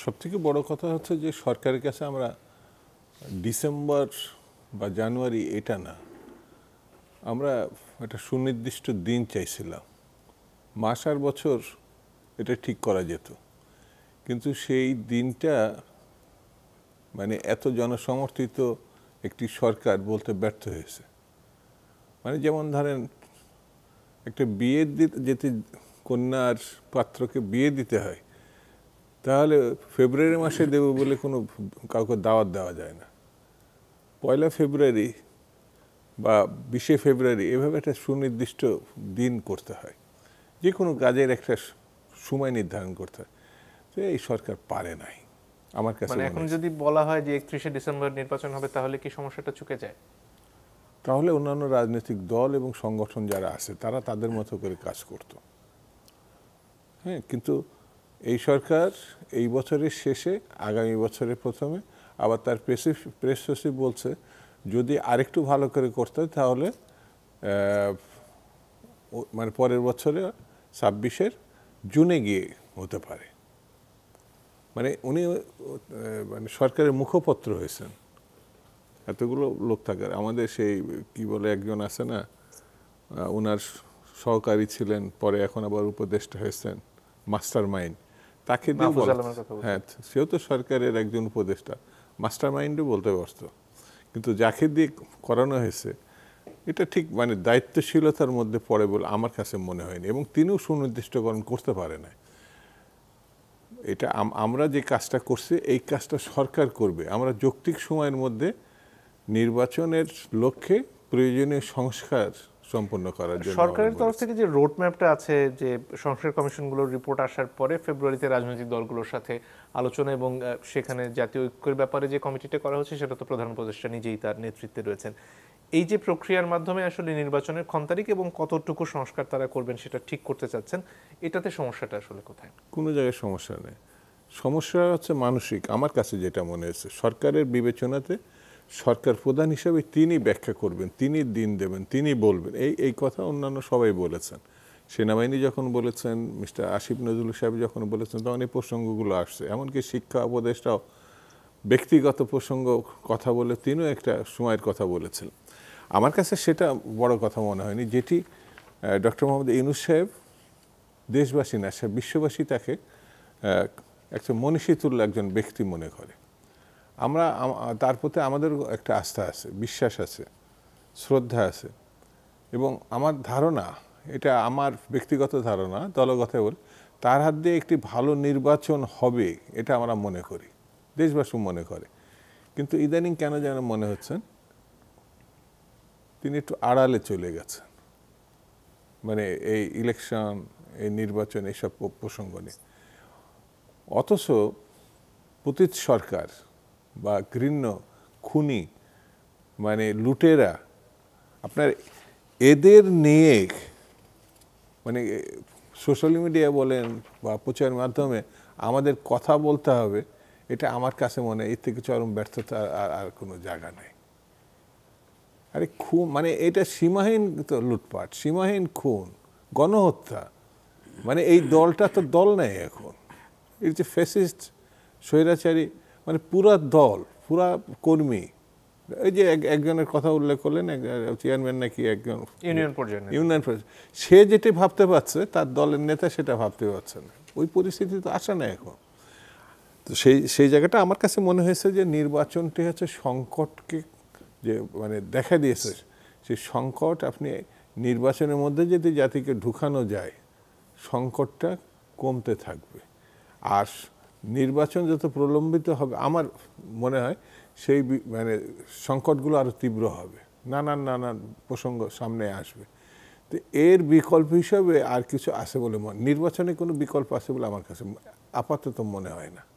সবথেকে বড় কথা হচ্ছে যে সরকারের কাছে আমরা ডিসেম্বর বা জানুয়ারি এটা না, আমরা একটা সুনির্দিষ্ট দিন চাইছিলাম। মাস আর বছর এটা ঠিক করা যেত, কিন্তু সেই দিনটা মানে এত জনসমর্থিত একটি সরকার বলতে ব্যর্থ হয়েছে। মানে যেমন ধরেন একটা বিয়ে যেতে কন্যার পাত্রকে বিয়ে দিতে হয়, তাহলে ফেব্রুয়ারি মাসে দেবো বলে কোনো কাউকে দাওয়াত দেওয়া যায় না। 1 ফেব্রুয়ারি বা 20 ফেব্রুয়ারি এভাবে একটা সুনির্দিষ্ট দিন করতে হয়, যে কোনো কাজের একটা সময় নির্ধারণ করতে হয়। তো এই সরকার পারে নাই আমার কাছে। মানে এখন যদি বলা হয় যে 31শে ডিসেম্বর নির্বাচন হবে, তাহলে কি সমস্যাটা চুকে যায়? তাহলে অন্যান্য রাজনৈতিক দল এবং সংগঠন যারা আছে তারা তাদের মতো করে কাজ করত। হ্যাঁ, কিন্তু এই সরকার এই বছরের শেষে আগামী বছরের প্রথমে আবার তার প্রেস সচিব বলছে যদি আরেকটু ভালো করে করতে হয় তাহলে মানে পরের বছরে 26-এর জুনে গিয়ে হতে পারে। মানে উনি মানে সরকারের মুখপত্র হয়েছেন। এতগুলো লোক থাকে, আমাদের সেই কি বলে একজন আছে না, ওনার সহকারী ছিলেন, পরে এখন আবার উপদেষ্টা হয়েছেন, মাস্টার মাইন্ড, তাকে দিয়ে বলা। হ্যাঁ, সেও তো সরকারের একজন উপদেষ্টা, মাস্টার মাইন্ডও বলতে পারতো। কিন্তু যাকে দিয়ে করানো হয়েছে এটা ঠিক মানে দায়িত্বশীলতার মধ্যে পড়ে বলে আমার কাছে মনে হয়নি, এবং তিনিও সুনির্দিষ্টকরণ করতে পারে না। এটা আমরা যে কাজটা করছি এই কাজটা সরকার করবে। আমরা যৌক্তিক সময়ের মধ্যে নির্বাচনের লক্ষ্যে প্রয়োজনীয় সংস্কার সম্পন্ন করার জন্য সরকারের তরফ থেকে যে রোড ম্যাপটা আছে, যে সংস্কার কমিশনগুলোর রিপোর্ট আসার পরে ফেব্রুয়ারিতে রাজনৈতিক দলগুলোর সাথে আলোচনা এবং সেখানে জাতীয় ঐক্যের ব্যাপারে যে কমিটিটা করা হচ্ছে সেটা তো প্রধান উপদেষ্টা নিজেই তার নেতৃত্বে রয়েছেন। এই যে প্রক্রিয়ার মাধ্যমে আসলে নির্বাচনের তারিখ এবং কতটুকু সংস্কার তারা করবেন সেটা ঠিক করতে চাচ্ছেন, এটাতে সমস্যাটা আসলে কোথায়? কোনো জায়গায় সমস্যা নেই, সমস্যা হচ্ছে মানসিক। আমার কাছে যেটা মনে হচ্ছে সরকারের বিবেচনাতে সরকার প্রধান হিসেবে তিনি ব্যাখ্যা করবেন, তিনি দিন দেবেন, তিনি বলবেন, এই কথা অন্যান্য সবাই বলেছেন। সেনাবাহিনী যখন বলেছেন, মিস্টার আসিফ নজরুল সাহেব যখন বলেছেন, তখন এই প্রসঙ্গগুলো আসছে। এমনকি শিক্ষা উপদেষ্টাও ব্যক্তিগত প্রসঙ্গ কথা বলে তিনিও একটা সময়ের কথা বলেছেন। আমার কাছে সেটা বড় কথা মনে হয়নি, যেটি ডক্টর মোহাম্মদ ইউনূস সাহেব দেশবাসী না, সে বিশ্ববাসী তাকে একটা মনীষীতুল্য একজন ব্যক্তি মনে করে। আমরা তার প্রতি আমাদের একটা আস্থা আছে, বিশ্বাস আছে, শ্রদ্ধা আছে, এবং আমার ধারণা, এটা আমার ব্যক্তিগত ধারণা, দলগত বল, তার হাত দিয়ে একটি ভালো নির্বাচন হবে এটা আমরা মনে করি, দেশবাসী মনে করে। কিন্তু ইদানিং কেন যেন মনে হচ্ছেন তিনি একটু আড়ালে চলে গেছেন, মানে এই ইলেকশন, এই নির্বাচন, এইসব প্রসঙ্গ নিয়ে। অথচ পতিত সরকার বা ঘৃণ্য খুনি মানে লুটেরা, আপনার এদের নিয়ে মানে সোশ্যাল মিডিয়া বলেন বা প্রচারের মাধ্যমে আমাদের কথা বলতে হবে, এটা আমার কাছে মনে হয় এর থেকে চরম ব্যর্থতা আর কোনো জায়গা নেই। আরে খুন মানে এটা সীমাহীন তো লুটপাট, সীমাহীন খুন, গণহত্যা। মানে এই দলটা তো দল নেই এখন, এর যে ফ্যাসিস্ট স্বৈরাচারী মানে পুরা দল, পুরা কর্মী। এই যে একজনের কথা উল্লেখ করলেন, চেয়ারম্যান নাকি একজন ইউনিয়ন পর্যায়ে, সে যেটা ভাবতে পারছে তার দলের নেতা সেটা ভাবতে পারছে না। ওই পরিস্থিতি তো আসে না এখন। তো সেই জায়গাটা আমার কাছে মনে হয়েছে যে নির্বাচনটি হচ্ছে সংকটকে যে মানে দেখা দিয়েছে, সেই সংকট আপনি নির্বাচনের মধ্যে যদি জাতিকে ঢুকানো যায় সংকটটা কমতে থাকবে। আর নির্বাচন যত প্রলম্বিত হবে আমার মনে হয় সেই মানে সংকটগুলো আরও তীব্র হবে, নানান প্রসঙ্গ সামনে আসবে। তো এর বিকল্প হিসাবে আর কিছু আছে বলে নির্বাচনে কোনো বিকল্প আছে বলে আমার কাছে আপাতত মনে হয় না।